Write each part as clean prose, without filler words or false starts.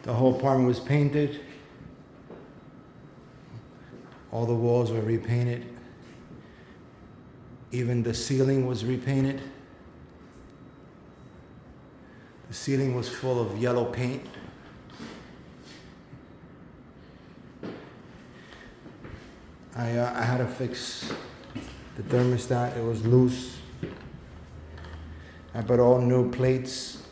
The whole apartment was painted. All the walls were repainted. Even the ceiling was repainted. The ceiling was full of yellow paint. I had to fix the thermostat. It was loose. I bought all new plates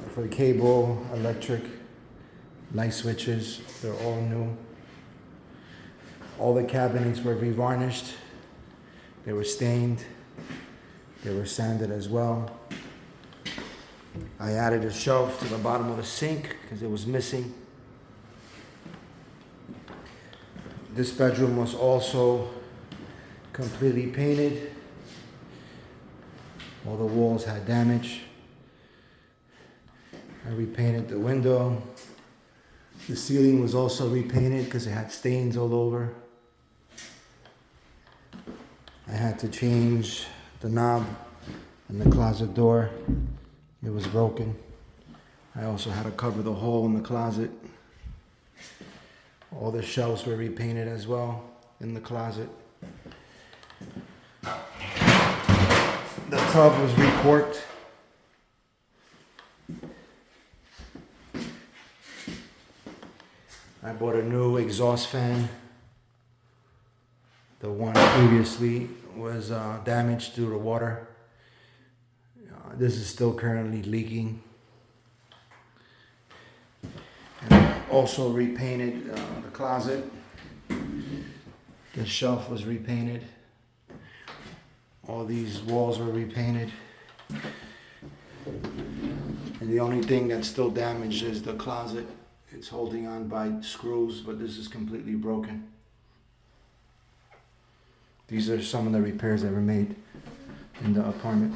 for the cable, electric, light switches. They're all new. All the cabinets were revarnished. They were stained. They were sanded as well. I added a shelf to the bottom of the sink because it was missing. This bedroom was also completely painted. All the walls had damage. I repainted the window. The ceiling was also repainted because it had stains all over. I had to change the knob on the closet door. It was broken. I also had to cover the hole in the closet. All the shelves were repainted as well in the closet. The tub was recorked. I bought a new exhaust fan. The one previously was damaged due to water. This is still currently leaking. And I also repainted the closet. The shelf was repainted. All these walls were repainted. And the only thing that's still damaged is the closet. It's holding on by screws, but this is completely broken. These are some of the repairs that were made in the apartment.